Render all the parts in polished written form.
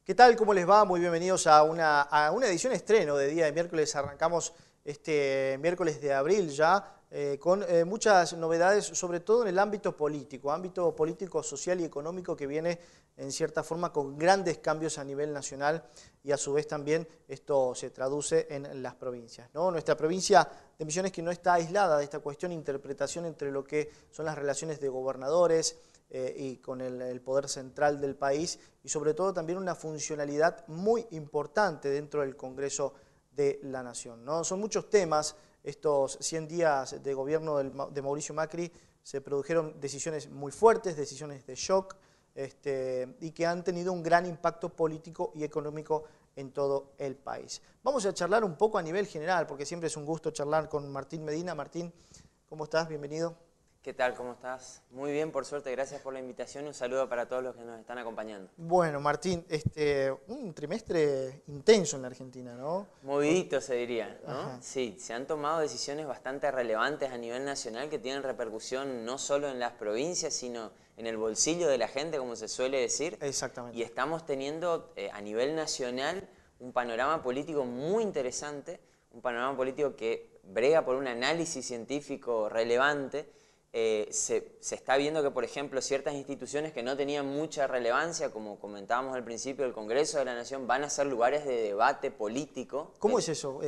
¿Qué tal? ¿Cómo les va? Muy bienvenidos a una edición estreno de día de miércoles. Arrancamos este miércoles de abril ya con muchas novedades, sobre todo en el ámbito político, social y económico, que viene en cierta forma con grandes cambios a nivel nacional y a su vez también esto se traduce en las provincias, ¿no? Nuestra provincia de Misiones, que no está aislada de esta cuestión de interpretación entre lo que son las relaciones de gobernadores, y con el poder central del país, y sobre todo también una funcionalidad muy importante dentro del Congreso de la Nación, ¿no? Son muchos temas. Estos 100 días de gobierno de Mauricio Macri se produjeron decisiones muy fuertes, decisiones de shock, y que han tenido un gran impacto político y económico en todo el país. Vamos a charlar un poco a nivel general, porque siempre es un gusto charlar con Martín Medina. Martín, ¿cómo estás? Bienvenido. ¿Qué tal? ¿Cómo estás? Muy bien, por suerte. Gracias por la invitación y un saludo para todos los que nos están acompañando. Bueno, Martín, un trimestre intenso en la Argentina, ¿no? Movidito se diría, ¿no? Ajá. Sí, se han tomado decisiones bastante relevantes a nivel nacional que tienen repercusión no solo en las provincias, sino en el bolsillo de la gente, como se suele decir. Exactamente. Y estamos teniendo a nivel nacional un panorama político muy interesante, un panorama político que brega por un análisis científico relevante. Se está viendo que, por ejemplo, ciertas instituciones que no tenían mucha relevancia, como comentábamos al principio, el Congreso de la Nación, van a ser lugares de debate político. ¿Cómo es eso?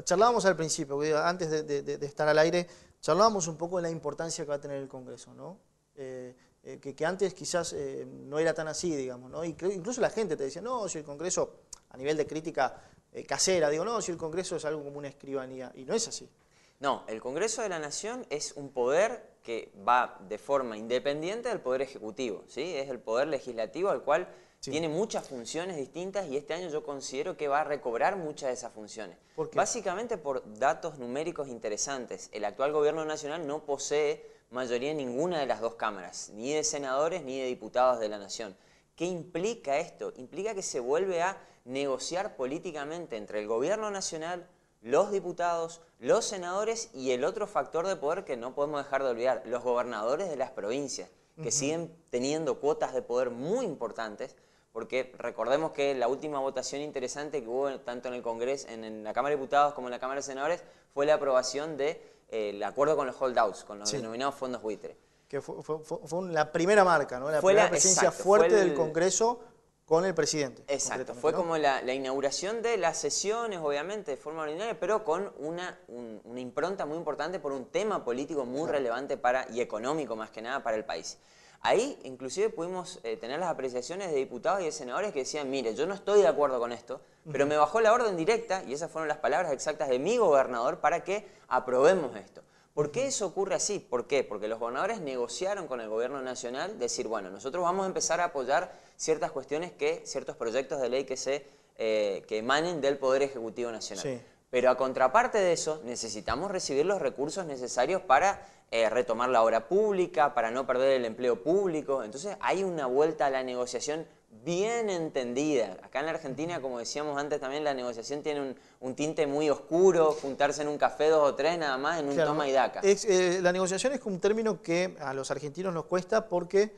Charlábamos al principio, antes de estar al aire, charlábamos un poco de la importancia que va a tener el Congreso, ¿no? Que antes quizás no era tan así, digamos, ¿no? Y incluso la gente te decía, no, si el Congreso, a nivel de crítica casera, digo, no, si el Congreso es algo como una escribanía, y no es así. No, el Congreso de la Nación es un poder que va de forma independiente del Poder Ejecutivo, ¿sí? Es el Poder Legislativo, al cual Sí. tiene muchas funciones distintas, y este año yo considero que va a recobrar muchas de esas funciones. ¿Por qué? Básicamente por datos numéricos interesantes. El actual Gobierno Nacional no posee mayoría en ninguna de las dos cámaras, ni de senadores ni de diputados de la Nación. ¿Qué implica esto? Implica que se vuelve a negociar políticamente entre el Gobierno Nacional, los diputados, los senadores y el otro factor de poder que no podemos dejar de olvidar, los gobernadores de las provincias, que siguen teniendo cuotas de poder muy importantes, porque recordemos que la última votación interesante que hubo tanto en el Congreso, en la Cámara de Diputados como en la Cámara de Senadores, fue la aprobación del acuerdo con los holdouts, con los denominados fondos buitre. Que fue la primera marca, ¿no? La Fue primera presencia exacto, fuerte del Congreso con el presidente. Exacto, fue, ¿no?, como la inauguración de las sesiones, obviamente, de forma ordinaria, pero con una impronta muy importante por un tema político muy relevante y económico más que nada para el país. Ahí inclusive pudimos tener las apreciaciones de diputados y de senadores que decían, mire, yo no estoy de acuerdo con esto, pero me bajó la orden directa, y esas fueron las palabras exactas de mi gobernador, para que aprobemos esto. ¿Por qué eso ocurre así? ¿Por qué? Porque los gobernadores negociaron con el gobierno nacional, decir, bueno, nosotros vamos a empezar a apoyar ciertas cuestiones, ciertos proyectos de ley que emanen del Poder Ejecutivo Nacional. Sí. Pero a contraparte de eso, necesitamos recibir los recursos necesarios para retomar la obra pública, para no perder el empleo público. Entonces hay una vuelta a la negociación bien entendida. Acá en la Argentina, como decíamos antes, también la negociación tiene un tinte muy oscuro, juntarse en un café 2 o 3 nada más, en un toma y daca. La negociación es un término que a los argentinos nos cuesta porque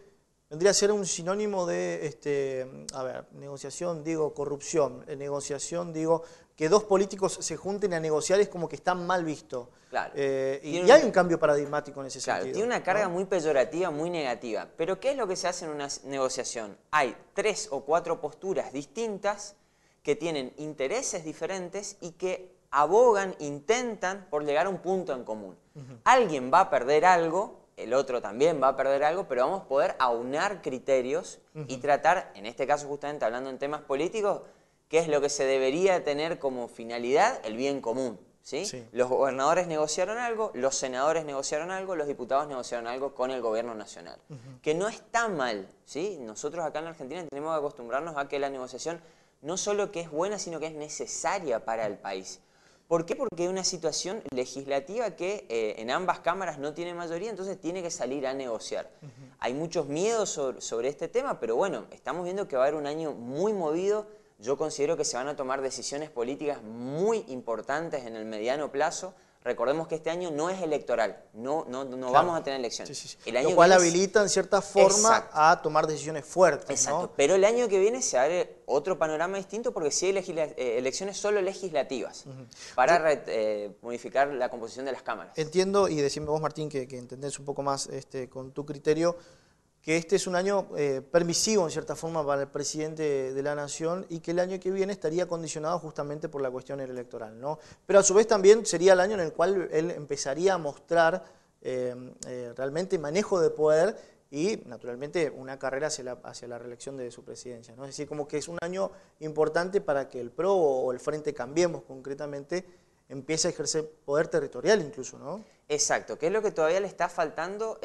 vendría a ser un sinónimo de, negociación, digo, corrupción. Negociación, digo, que dos políticos se junten a negociar es como que está mal visto. Claro. Y hay un cambio paradigmático en ese sentido. Tiene una carga, ¿no?, muy peyorativa, muy negativa. Pero ¿qué es lo que se hace en una negociación? Hay 3 o 4 posturas distintas que tienen intereses diferentes y que abogan, intentan por llegar a un punto en común. Alguien va a perder algo, el otro también va a perder algo, pero vamos a poder aunar criterios y tratar, en este caso justamente hablando en temas políticos, qué es lo que se debería tener como finalidad, el bien común. ¿Sí? Sí. Los gobernadores negociaron algo, los senadores negociaron algo, los diputados negociaron algo con el gobierno nacional. Que no está mal, ¿sí? Nosotros acá en la Argentina tenemos que acostumbrarnos a que la negociación no solo que es buena, sino que es necesaria para el país. ¿Por qué? Porque hay una situación legislativa que en ambas cámaras no tiene mayoría, entonces tiene que salir a negociar. Hay muchos miedos sobre este tema, pero bueno, estamos viendo que va a haber un año muy movido. Yo considero que se van a tomar decisiones políticas muy importantes en el mediano plazo. Recordemos que este año no es electoral, no Claro. vamos a tener elecciones. Sí. El año Lo cual que viene habilita en cierta forma Exacto. a tomar decisiones fuertes, Exacto, ¿no? pero el año que viene se abre otro panorama distinto porque sí hay elecciones solo legislativas para modificar la composición de las cámaras. Entiendo, y decime vos, Martín, que entendés un poco más con tu criterio, que este es un año permisivo en cierta forma para el presidente de la Nación y que el año que viene estaría condicionado justamente por la cuestión electoral, ¿no? Pero a su vez también sería el año en el cual él empezaría a mostrar realmente manejo de poder y naturalmente una carrera hacia la reelección de su presidencia, ¿no? Es decir, como que es un año importante para que el PRO o el Frente Cambiemos concretamente empiece a ejercer poder territorial incluso, ¿no? Exacto, que es lo que todavía le está faltando,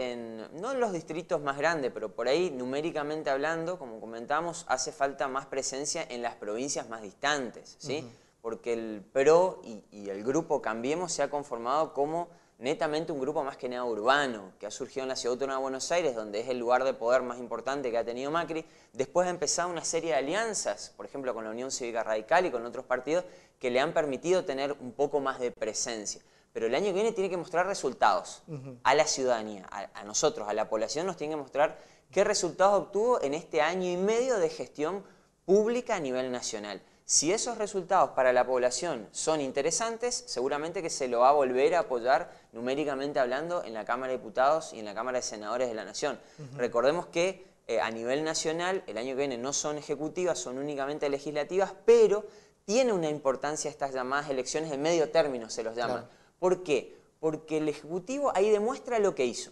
no en los distritos más grandes, pero por ahí numéricamente hablando, como comentábamos, hace falta más presencia en las provincias más distantes, ¿sí? Porque el PRO y el grupo Cambiemos se ha conformado como netamente un grupo más que nada urbano, que ha surgido en la Ciudad Autónoma de Buenos Aires, donde es el lugar de poder más importante que ha tenido Macri. Después ha empezado una serie de alianzas, por ejemplo con la Unión Cívica Radical y con otros partidos, que le han permitido tener un poco más de presencia. Pero el año que viene tiene que mostrar resultados a la ciudadanía, a nosotros, a la población, nos tiene que mostrar qué resultados obtuvo en este año y medio de gestión pública a nivel nacional. Si esos resultados para la población son interesantes, seguramente que se lo va a volver a apoyar numéricamente hablando en la Cámara de Diputados y en la Cámara de Senadores de la Nación. Recordemos que a nivel nacional, el año que viene no son ejecutivas, son únicamente legislativas, pero tiene una importancia estas llamadas elecciones de medio término, se los llaman. Claro. ¿Por qué? Porque el Ejecutivo ahí demuestra lo que hizo.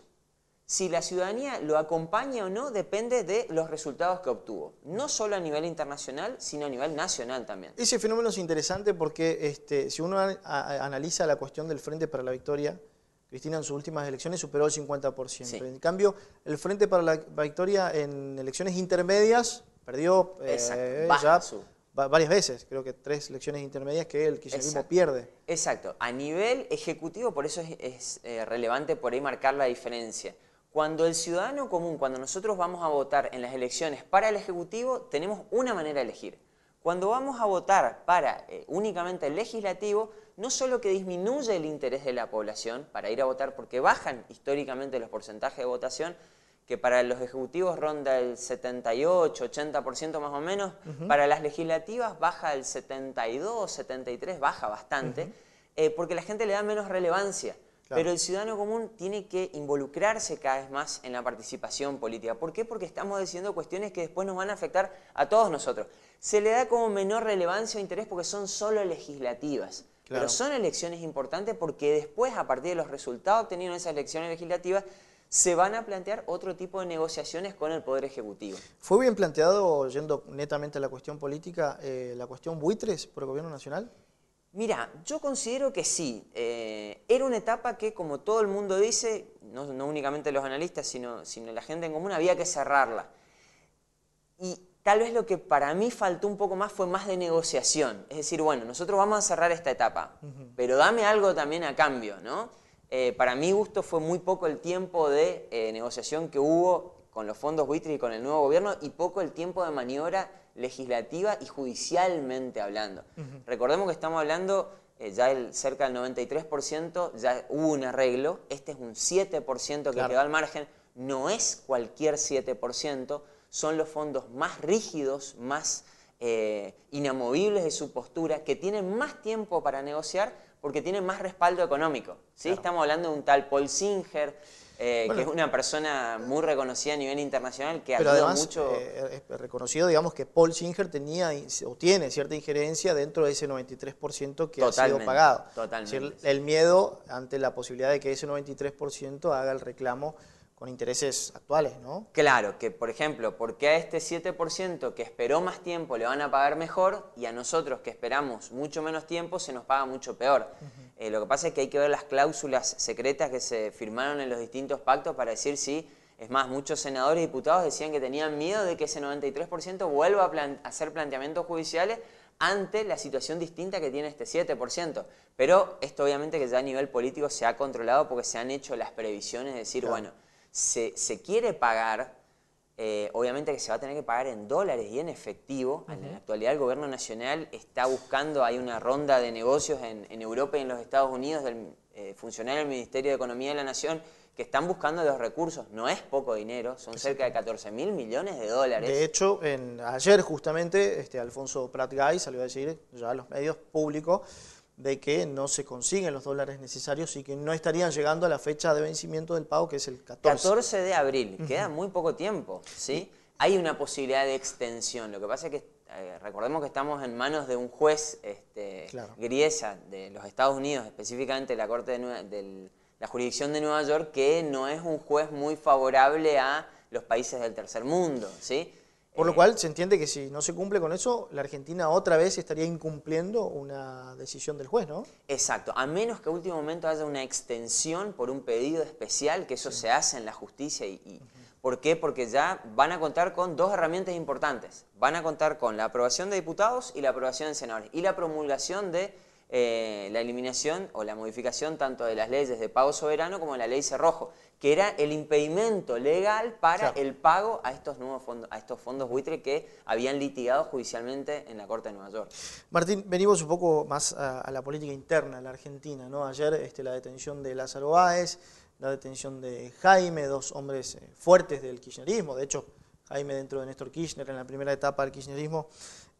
Si la ciudadanía lo acompaña o no depende de los resultados que obtuvo. No solo a nivel internacional, sino a nivel nacional también. Ese fenómeno es interesante porque si uno analiza la cuestión del Frente para la Victoria, Cristina en sus últimas elecciones superó el 50%. Sí. En cambio, el Frente para la Victoria en elecciones intermedias perdió varias veces, creo que 3 elecciones intermedias que el kirchnerismo pierde. Exacto. A nivel ejecutivo, por eso es relevante por ahí marcar la diferencia. Cuando el ciudadano común, cuando nosotros vamos a votar en las elecciones para el Ejecutivo, tenemos una manera de elegir. Cuando vamos a votar para únicamente el Legislativo, no solo que disminuye el interés de la población para ir a votar, porque bajan históricamente los porcentajes de votación, que para los ejecutivos ronda el 78, 80% más o menos, para las legislativas baja el 72, 73, baja bastante, porque la gente le da menos relevancia. Claro. Pero el ciudadano común tiene que involucrarse cada vez más en la participación política. ¿Por qué? Porque estamos diciendo cuestiones que después nos van a afectar a todos nosotros. Se le da como menor relevancia o interés porque son solo legislativas. Claro. Pero son elecciones importantes porque después, a partir de los resultados obtenidos en esas elecciones legislativas, se van a plantear otro tipo de negociaciones con el Poder Ejecutivo. ¿Fue bien planteado, yendo netamente a la cuestión política, la cuestión buitres por el Gobierno Nacional? Mira, yo considero que sí. Era una etapa que, como todo el mundo dice, no únicamente los analistas, sino la gente en común, había que cerrarla. Y tal vez lo que para mí faltó un poco más fue más de negociación. Es decir, bueno, nosotros vamos a cerrar esta etapa, pero dame algo también a cambio, ¿no? Para mi gusto fue muy poco el tiempo de negociación que hubo con los fondos buitres y con el nuevo gobierno y poco el tiempo de maniobra legislativa y judicialmente hablando. Recordemos que estamos hablando cerca del 93%, ya hubo un arreglo, este es un 7% que quedó al margen, no es cualquier 7%, son los fondos más rígidos, más inamovibles de su postura, que tienen más tiempo para negociar porque tienen más respaldo económico. ¿Sí? Claro. Estamos hablando de un tal Paul Singer, que es una persona muy reconocida a nivel internacional, que ayuda mucho. Es reconocido, digamos, que Paul Singer tenía o tiene cierta injerencia dentro de ese 93% que ha sido pagado. Totalmente. Es decir, el miedo ante la posibilidad de que ese 93% haga el reclamo con intereses actuales, ¿no? Claro, que por ejemplo, porque a este 7% que esperó más tiempo le van a pagar mejor y a nosotros que esperamos mucho menos tiempo se nos paga mucho peor. Lo que pasa es que hay que ver las cláusulas secretas que se firmaron en los distintos pactos para decir si, es más, muchos senadores y diputados decían que tenían miedo de que ese 93% vuelva a hacer planteamientos judiciales ante la situación distinta que tiene este 7%. Pero esto obviamente que ya a nivel político se ha controlado porque se han hecho las previsiones de decir, bueno, se quiere pagar, obviamente que se va a tener que pagar en dólares y en efectivo. En la actualidad el gobierno nacional está buscando, hay una ronda de negocios en Europa y en los Estados Unidos funcionarios del Ministerio de Economía de la Nación que están buscando los recursos. No es poco dinero, son cerca de 14.000 millones de dólares. De hecho, ayer justamente Alfonso Prat-Gay salió a decir ya a los medios públicos de que no se consiguen los dólares necesarios y que no estarían llegando a la fecha de vencimiento del pago, que es el 14. 14 de abril, queda muy poco tiempo, ¿sí? Hay una posibilidad de extensión, lo que pasa es que recordemos que estamos en manos de un juez Claro. griesa de los Estados Unidos, específicamente la Corte de la jurisdicción de Nueva York, que no es un juez muy favorable a los países del tercer mundo, ¿sí? Por lo cual se entiende que si no se cumple con eso, la Argentina otra vez estaría incumpliendo una decisión del juez, ¿no? Exacto, a menos que a último momento haya una extensión por un pedido especial, que eso se hace en la justicia. ¿Por qué? Porque ya van a contar con dos herramientas importantes. Van a contar con la aprobación de diputados y la aprobación de senadores. Y la promulgación de la eliminación o la modificación tanto de las leyes de pago soberano como de la ley Cerrojo, que era el impedimento legal para el pago a estos nuevos fondos, a estos fondos buitre que habían litigado judicialmente en la Corte de Nueva York. Martín, venimos un poco más a la política interna de la Argentina, ¿no? Ayer la detención de Lázaro Báez, la detención de Jaime, dos hombres fuertes del kirchnerismo. De hecho, Jaime dentro de Néstor Kirchner en la primera etapa del kirchnerismo.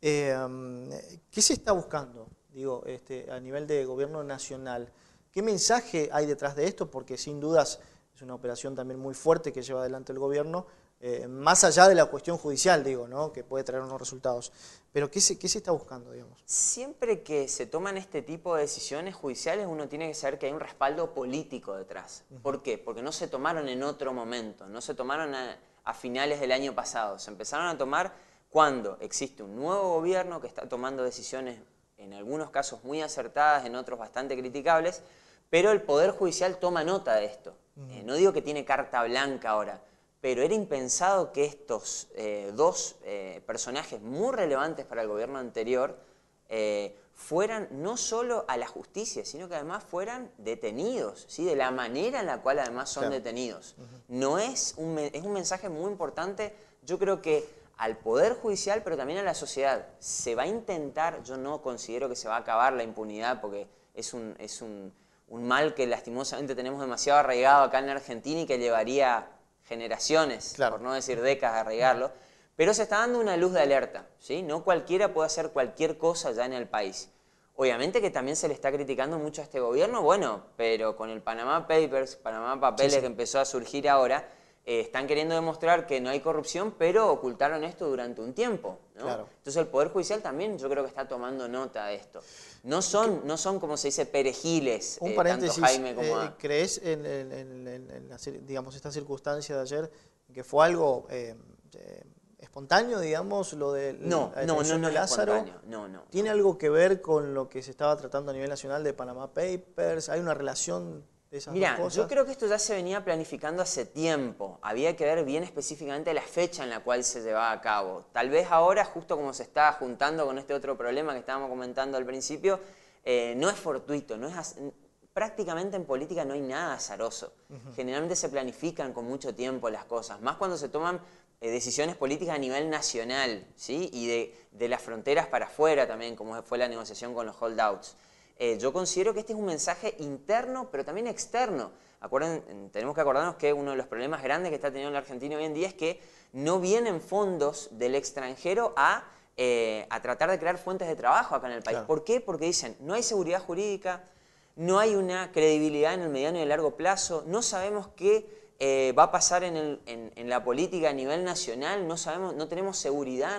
¿Qué se está buscando, digo, a nivel de gobierno nacional? ¿Qué mensaje hay detrás de esto? Porque sin dudas es una operación también muy fuerte que lleva adelante el gobierno, más allá de la cuestión judicial, digo, ¿no? Que puede traer unos resultados. Pero ¿qué se está buscando, digamos? Siempre que se toman este tipo de decisiones judiciales, uno tiene que saber que hay un respaldo político detrás. ¿Por qué? Porque no se tomaron en otro momento, no se tomaron a finales del año pasado, se empezaron a tomar cuando existe un nuevo gobierno que está tomando decisiones, en algunos casos muy acertadas, en otros bastante criticables, pero el Poder Judicial toma nota de esto. No digo que tiene carta blanca ahora, pero era impensado que estos dos personajes muy relevantes para el gobierno anterior fueran no solo a la justicia, sino que además fueran detenidos, ¿sí? De la manera en la cual además son detenidos. No es un mensaje muy importante, yo creo que al Poder Judicial, pero también a la sociedad. Se va a intentar, yo no considero que se va a acabar la impunidad, porque es un mal que lastimosamente tenemos demasiado arraigado acá en Argentina y que llevaría generaciones, por no decir décadas, a arraigarlo, pero se está dando una luz de alerta, ¿sí? No cualquiera puede hacer cualquier cosa ya en el país. Obviamente que también se le está criticando mucho a este gobierno, bueno, pero con el Panama Papers, Panama Papeles que empezó a surgir ahora, están queriendo demostrar que no hay corrupción, pero ocultaron esto durante un tiempo, ¿no? Entonces el Poder Judicial también yo creo que está tomando nota de esto. No son como se dice, perejiles, un paréntesis, tanto Jaime como... ¿Crees digamos, esta circunstancia de ayer, que fue algo espontáneo, digamos, lo de No de Lázaro? No. ¿Tiene algo que ver con lo que se estaba tratando a nivel nacional de Panama Papers? ¿Hay una relación de esas dos cosas? Yo creo que esto ya se venía planificando hace tiempo. Había que ver bien específicamente la fecha en la cual se llevaba a cabo. Tal vez ahora, justo como se está juntando con este otro problema que estábamos comentando al principio, no es fortuito, prácticamente en política no hay nada azaroso. Generalmente se planifican con mucho tiempo las cosas, más cuando se toman decisiones políticas a nivel nacional, ¿sí? Y de las fronteras para afuera también, como fue la negociación con los holdouts. Yo considero que este es un mensaje interno, pero también externo. Tenemos que acordarnos que uno de los problemas grandes que está teniendo la Argentina hoy en día es que no vienen fondos del extranjero a tratar de crear fuentes de trabajo acá en el país. ¿Por qué? Porque dicen, no hay seguridad jurídica, no hay una credibilidad en el mediano y el largo plazo, no sabemos qué va a pasar en la política a nivel nacional, no tenemos seguridad,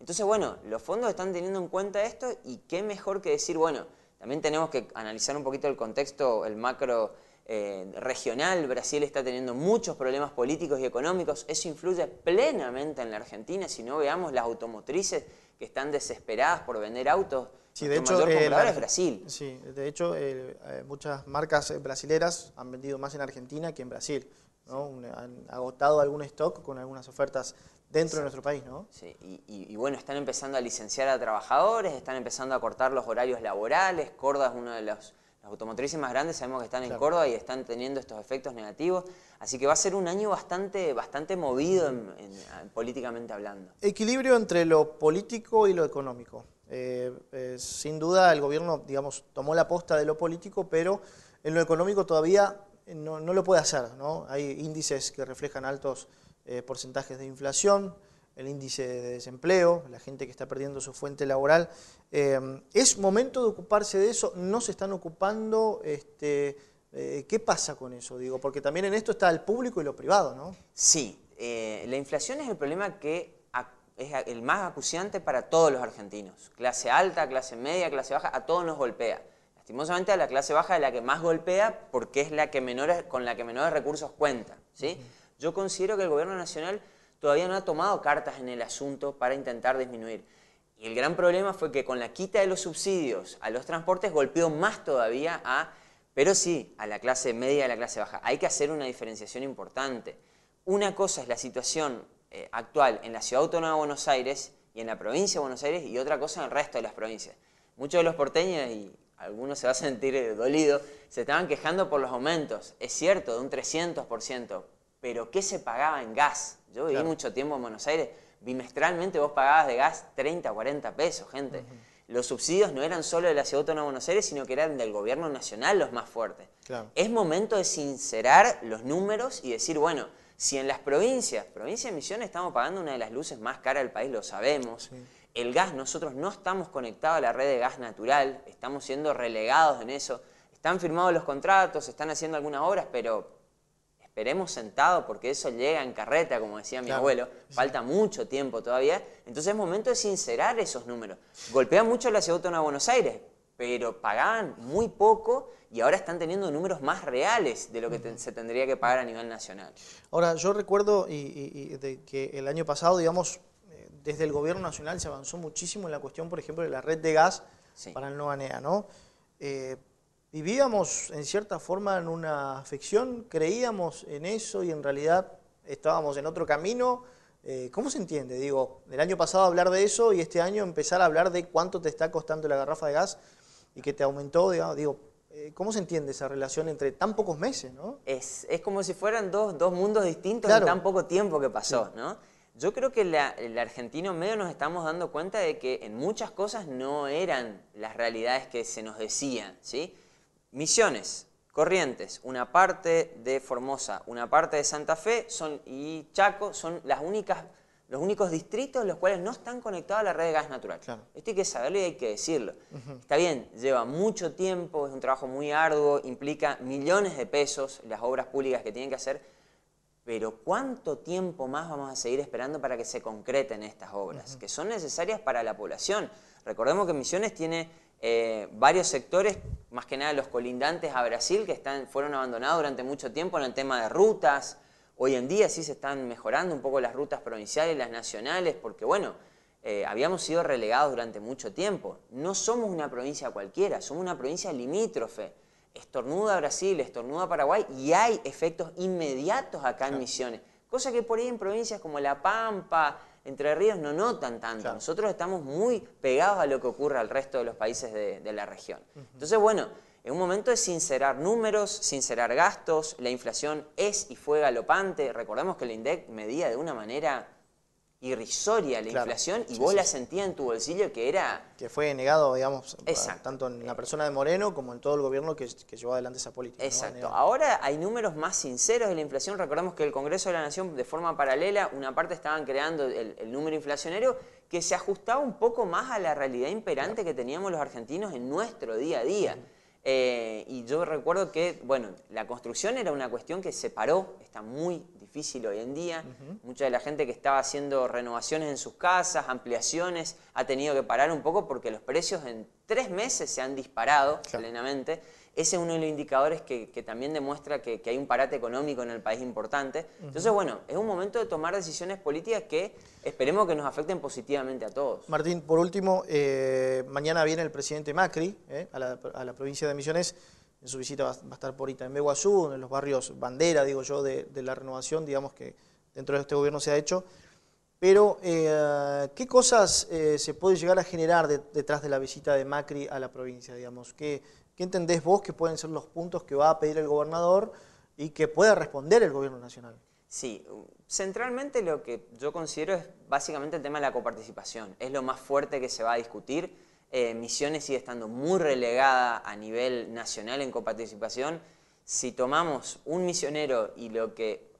Entonces, bueno, los fondos están teniendo en cuenta esto y qué mejor que decir, bueno, también tenemos que analizar un poquito el contexto, el macro regional. Brasil está teniendo muchos problemas políticos y económicos. Eso influye plenamente en la Argentina. Si no, veamos las automotrices que están desesperadas por vender autos. Sí, de hecho, mayor comprador es Brasil. Sí, de hecho, muchas marcas brasileras han vendido más en Argentina que en Brasil, ¿no? Han agotado algún stock con algunas ofertas dentro de nuestro país, ¿no? Sí, y bueno, están empezando a licenciar a trabajadores, están empezando a cortar los horarios laborales. Córdoba es una de las automotrices más grandes, sabemos que están en Córdoba y están teniendo estos efectos negativos. Así que va a ser un año bastante movido políticamente hablando. Equilibrio entre lo político y lo económico. Sin duda el gobierno, digamos, tomó la posta de lo político, pero en lo económico todavía no lo puede hacer, ¿no? Hay índices que reflejan altos porcentajes de inflación, el índice de desempleo, la gente que está perdiendo su fuente laboral. ¿Es momento de ocuparse de eso? ¿No se están ocupando? ¿Qué pasa con eso? Digo, porque también en esto está el público y lo privado, ¿no? Sí, la inflación es el problema que es el más acuciante para todos los argentinos. Clase alta, clase media, clase baja, a todos nos golpea. Lastimosamente a la clase baja es la que más golpea porque es la que con la que menores recursos cuenta, ¿sí? Yo considero que el gobierno nacional todavía no ha tomado cartas en el asunto para intentar disminuir. Y el gran problema fue que con la quita de los subsidios a los transportes golpeó más todavía pero sí, a la clase media y a la clase baja. Hay que hacer una diferenciación importante. Una cosa es la situación actual en la Ciudad Autónoma de Buenos Aires y en la provincia de Buenos Aires y otra cosa en el resto de las provincias. Muchos de los porteños, y algunos se va a sentir dolidos, se estaban quejando por los aumentos. Es cierto, de un 300%, pero ¿qué se pagaba en gas? Yo viví mucho tiempo en Buenos Aires, bimestralmente vos pagabas de gas 30, 40 pesos, gente. Los subsidios no eran solo de la Ciudad Autónoma de Buenos Aires, sino que eran del gobierno nacional los más fuertes. Claro. Es momento de sincerar los números y decir, bueno, si en las provincia de Misiones estamos pagando una de las luces más caras del país, lo sabemos. Sí. El gas, nosotros no estamos conectados a la red de gas natural, estamos siendo relegados en eso. Están firmados los contratos, están haciendo algunas obras, pero esperemos sentados porque eso llega en carreta, como decía mi abuelo. Falta mucho tiempo todavía. Entonces es momento de sincerar esos números. Golpea mucho la Ciudad Autónoma de Buenos Aires, pero pagaban muy poco y ahora están teniendo números más reales de lo que se tendría que pagar a nivel nacional. Ahora, yo recuerdo de que el año pasado, digamos, desde el gobierno nacional se avanzó muchísimo en la cuestión, por ejemplo, de la red de gas para el Novanea, ¿no? Vivíamos en cierta forma en una ficción, creíamos en eso y en realidad estábamos en otro camino. ¿Cómo se entiende? Digo, el año pasado hablar de eso y este año empezar a hablar de cuánto te está costando la garrafa de gas y que te aumentó, digamos, ¿cómo se entiende esa relación entre tan pocos meses, ¿no? Es como si fueran dos mundos distintos en tan poco tiempo que pasó, ¿no? Yo creo que el argentino medio nos estamos dando cuenta de que en muchas cosas no eran las realidades que se nos decían, ¿sí? Misiones, Corrientes, una parte de Formosa, una parte de Santa Fe y Chaco son los únicos distritos los cuales no están conectados a la red de gas natural. Claro. Esto hay que saberlo y hay que decirlo. Está bien, lleva mucho tiempo, es un trabajo muy arduo, implica millones de pesos las obras públicas que tienen que hacer, pero ¿cuánto tiempo más vamos a seguir esperando para que se concreten estas obras? Que son necesarias para la población. Recordemos que Misiones tiene varios sectores, más que nada los colindantes a Brasil, que fueron abandonados durante mucho tiempo en el tema de rutas. Hoy en día sí se están mejorando un poco las rutas provinciales y las nacionales, porque bueno, habíamos sido relegados durante mucho tiempo. No somos una provincia cualquiera, somos una provincia limítrofe. Estornuda Brasil, estornuda Paraguay y hay efectos inmediatos acá en Misiones. Cosa que por ahí en provincias como La Pampa, Entre Ríos no notan tanto. Claro. Nosotros estamos muy pegados a lo que ocurre al resto de los países de la región. Entonces, bueno, es un momento de sincerar números, sincerar gastos. La inflación es y fue galopante. Recordemos que el INDEC medía de una manera irrisoria la inflación y vos la sentías en tu bolsillo que era... Que fue negado, digamos, tanto en la persona de Moreno como en todo el gobierno que llevó adelante esa política. Exacto. ¿No? Ahora hay números más sinceros de la inflación. Recordemos que el Congreso de la Nación, de forma paralela, una parte estaban creando el número inflacionario que se ajustaba un poco más a la realidad imperante que teníamos los argentinos en nuestro día a día. Y yo recuerdo que, bueno, la construcción era una cuestión que se paró, está muy difícil hoy en día. Mucha de la gente que estaba haciendo renovaciones en sus casas, ampliaciones, ha tenido que parar un poco porque los precios en 3 meses se han disparado plenamente. Ese es uno de los indicadores que también demuestra que hay un parate económico en el país importante. Entonces, bueno, es un momento de tomar decisiones políticas que esperemos que nos afecten positivamente a todos. Martín, por último, mañana viene el presidente Macri a la provincia de Misiones. En su visita va a estar por Itaimbe-Guazú, en los barrios bandera, digo yo, de la renovación, digamos, que dentro de este gobierno se ha hecho. Pero, ¿qué cosas se puede llegar a generar detrás de la visita de Macri a la provincia, digamos? ¿Qué entendés vos que pueden ser los puntos que va a pedir el gobernador y que pueda responder el gobierno nacional? Sí, centralmente lo que yo considero es básicamente el tema de la coparticipación. Es lo más fuerte que se va a discutir. Misiones sigue estando muy relegada a nivel nacional en coparticipación. Si tomamos un misionero y lo que,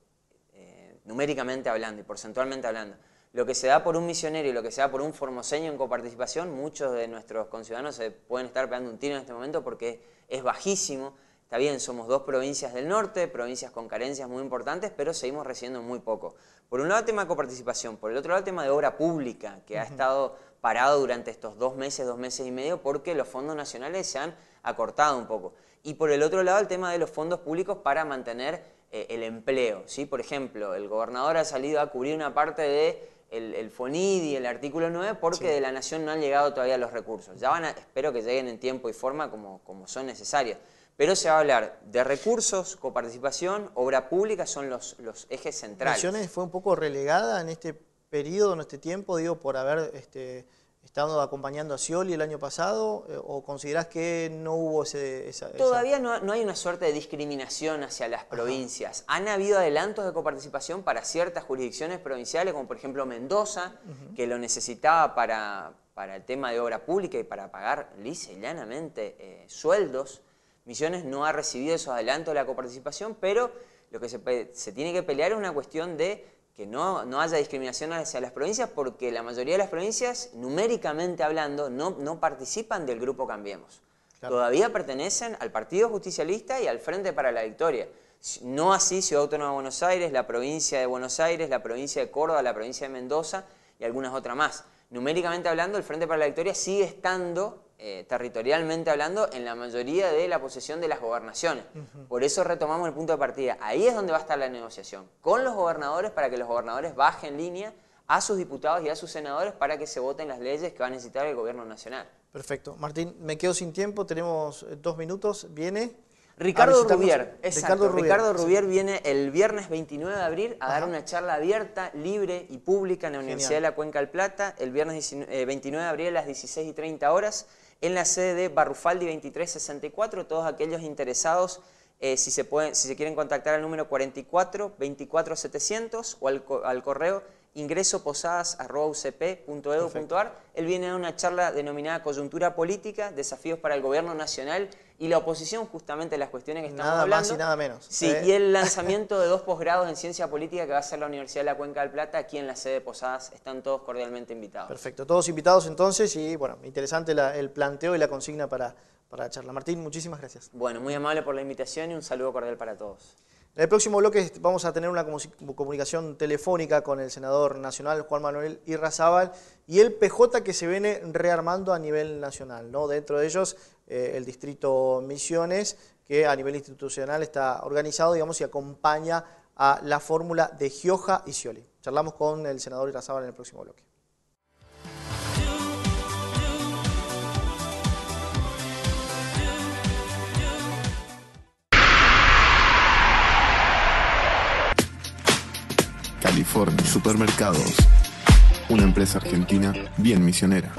numéricamente hablando y porcentualmente hablando, lo que se da por un misionero y lo que se da por un formoseño en coparticipación, muchos de nuestros conciudadanos se pueden estar pegando un tiro en este momento porque es bajísimo. Está bien, somos 2 provincias del norte, provincias con carencias muy importantes, pero seguimos recibiendo muy poco. Por un lado el tema de coparticipación, por el otro lado el tema de obra pública, que ha estado parado durante estos 2 meses y medio, porque los fondos nacionales se han acortado un poco. Y por el otro lado el tema de los fondos públicos para mantener el empleo, ¿sí? Por ejemplo, el gobernador ha salido a cubrir una parte de el FONID y el artículo 9 porque de la Nación no han llegado todavía los recursos. Ya espero que lleguen en tiempo y forma como son necesarios. Pero se va a hablar de recursos, coparticipación, obra pública, son los ejes centrales. Misiones fue un poco relegada en este periodo, en este tiempo, digo, por haber estado acompañando a Scioli el año pasado, ¿o considerás que no hubo Todavía no hay una suerte de discriminación hacia las provincias. Han habido adelantos de coparticipación para ciertas jurisdicciones provinciales, como por ejemplo Mendoza, que lo necesitaba para el tema de obra pública y para pagar lisa y llanamente sueldos. Misiones no ha recibido esos adelantos de la coparticipación, pero lo que se tiene que pelear es una cuestión de que no haya discriminación hacia las provincias, porque la mayoría de las provincias, numéricamente hablando, no participan del Grupo Cambiemos. Claro. Todavía pertenecen al Partido Justicialista y al Frente para la Victoria. No así Ciudad Autónoma de Buenos Aires, la provincia de Buenos Aires, la provincia de Córdoba, la provincia de Mendoza y algunas otras más. Numéricamente hablando, el Frente para la Victoria sigue estando, territorialmente hablando, en la mayoría de la posesión de las gobernaciones. Por eso retomamos el punto de partida. Ahí es donde va a estar la negociación, con los gobernadores, para que los gobernadores bajen línea a sus diputados y a sus senadores para que se voten las leyes que va a necesitar el gobierno nacional. Perfecto. Martín, me quedo sin tiempo, tenemos 2 minutos. Viene Ricardo Rubier, exacto. Ricardo Rubier viene el viernes 29 de abril a dar una charla abierta, libre y pública en la Universidad de la Cuenca del Plata, el viernes 29 de abril a las 16:30 en la sede de Barrufaldi 2364. Todos aquellos interesados, si se quieren contactar al número 44 24 700 o al correo ingresoposadas@ucp.edu.ar. Él viene a una charla denominada Coyuntura Política, Desafíos para el Gobierno Nacional y la oposición, justamente las cuestiones que estamos hablando. Nada más y nada menos. Sí, y el lanzamiento de 2 posgrados en Ciencia Política que va a hacer la Universidad de la Cuenca del Plata, aquí en la sede de Posadas. Están todos cordialmente invitados. Perfecto, todos invitados entonces y bueno, interesante el planteo y la consigna para la charla. Martín, muchísimas gracias. Bueno, muy amable por la invitación y un saludo cordial para todos. En el próximo bloque vamos a tener una comunicación telefónica con el senador nacional Juan Manuel Irrazábal y el PJ que se viene rearmando a nivel nacional, ¿no? Dentro de ellos el distrito Misiones, que a nivel institucional está organizado, digamos, y acompaña a la fórmula de Gioja y Scioli. Charlamos con el senador Irrazábal en el próximo bloque. California Supermercados, una empresa argentina bien misionera.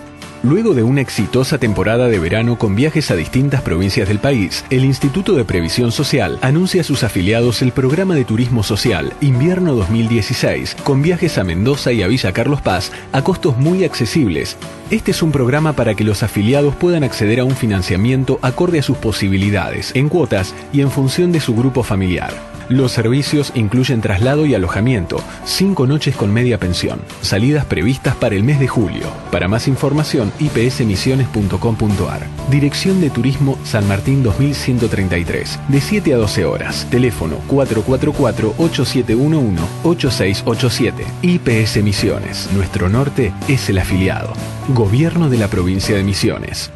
Luego de una exitosa temporada de verano con viajes a distintas provincias del país, el Instituto de Previsión Social anuncia a sus afiliados el programa de turismo social Invierno 2016, con viajes a Mendoza y a Villa Carlos Paz a costos muy accesibles. Este es un programa para que los afiliados puedan acceder a un financiamiento acorde a sus posibilidades, en cuotas y en función de su grupo familiar. Los servicios incluyen traslado y alojamiento, 5 noches con media pensión, salidas previstas para el mes de julio. Para más información, ipsmisiones.com.ar. Dirección de Turismo San Martín 2133, de 7 a 12 horas. Teléfono 444-8711-8687. IPS Misiones. Nuestro norte es el afiliado. Gobierno de la Provincia de Misiones.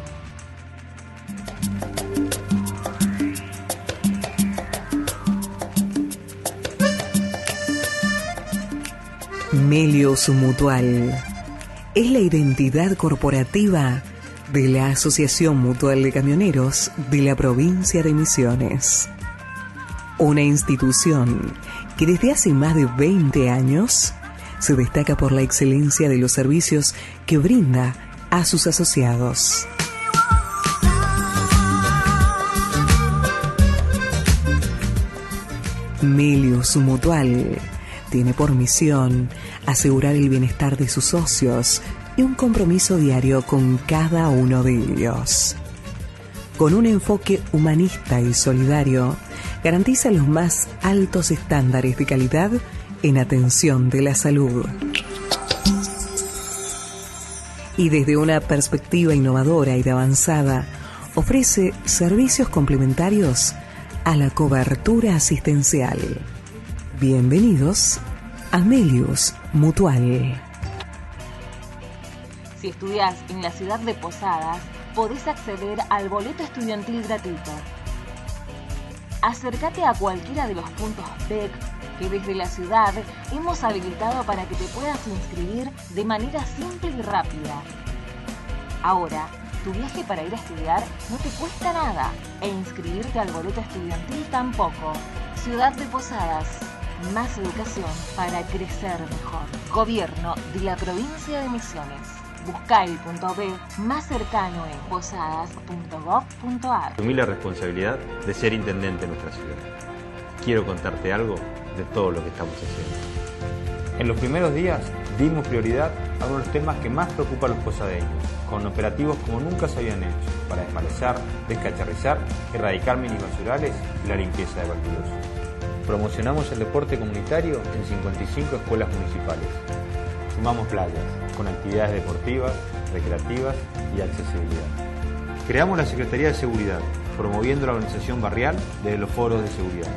Melius Mutual es la identidad corporativa de la Asociación Mutual de Camioneros de la Provincia de Misiones. Una institución que desde hace más de 20 años se destaca por la excelencia de los servicios que brinda a sus asociados. Melius Mutual tiene por misión asegurar el bienestar de sus socios y un compromiso diario con cada uno de ellos. Con un enfoque humanista y solidario, garantiza los más altos estándares de calidad en atención de la salud. Y desde una perspectiva innovadora y de avanzada, ofrece servicios complementarios a la cobertura asistencial. Bienvenidos a Melius Mutual. Si estudias en la ciudad de Posadas, podés acceder al boleto estudiantil gratuito. Acércate a cualquiera de los puntos PEC que desde la ciudad hemos habilitado para que te puedas inscribir de manera simple y rápida. Ahora, tu viaje para ir a estudiar no te cuesta nada e inscribirte al boleto estudiantil tampoco. Ciudad de Posadas, más educación para crecer mejor. Gobierno de la provincia de Misiones. Busca el punto B más cercano en posadas.gov.ar. Asumí la responsabilidad de ser intendente de nuestra ciudad. Quiero contarte algo de todo lo que estamos haciendo. En los primeros días dimos prioridad a uno de los temas que más preocupa a los posadeños, con operativos como nunca se habían hecho, para desmalezar, descacharrizar, erradicar minibasurales y la limpieza de baldíos. Promocionamos el deporte comunitario en 55 escuelas municipales. Sumamos playas, con actividades deportivas, recreativas y accesibilidad. Creamos la Secretaría de Seguridad, promoviendo la organización barrial desde los foros de seguridad.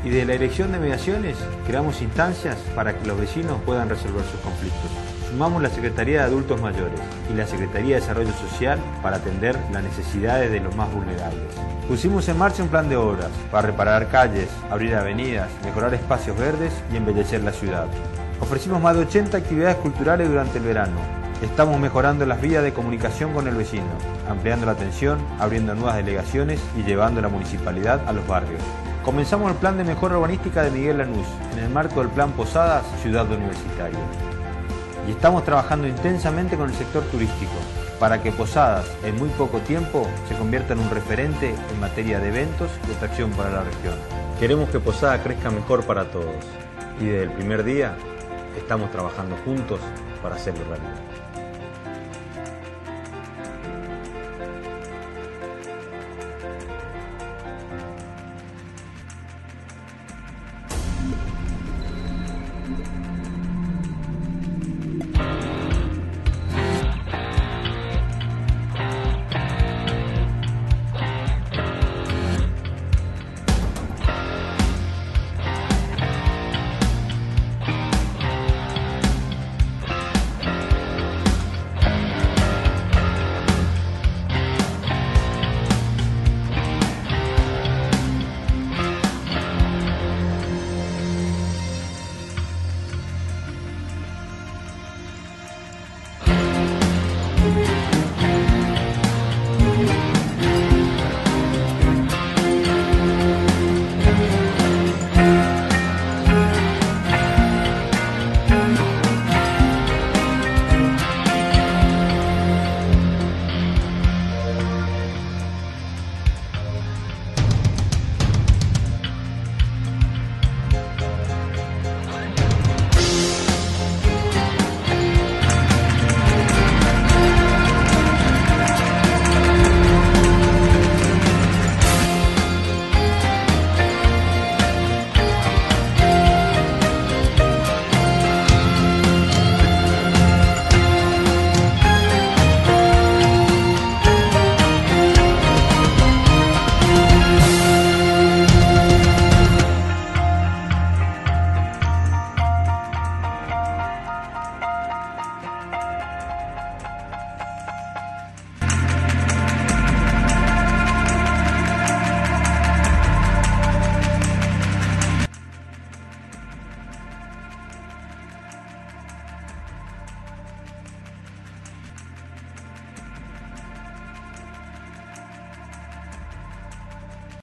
Y desde la Dirección de Mediaciones creamos instancias para que los vecinos puedan resolver sus conflictos. Sumamos la Secretaría de Adultos Mayores y la Secretaría de Desarrollo Social para atender las necesidades de los más vulnerables. Pusimos en marcha un plan de obras para reparar calles, abrir avenidas, mejorar espacios verdes y embellecer la ciudad. Ofrecimos más de 80 actividades culturales durante el verano. Estamos mejorando las vías de comunicación con el vecino, ampliando la atención, abriendo nuevas delegaciones y llevando la municipalidad a los barrios. Comenzamos el plan de mejora urbanística de Miguel Lanús, en el marco del Plan Posadas Ciudad Universitaria. Y estamos trabajando intensamente con el sector turístico, para que Posadas, en muy poco tiempo, se convierta en un referente en materia de eventos y atracción para la región. Queremos que Posadas crezca mejor para todos, y desde el primer día estamos trabajando juntos para hacerlo realidad.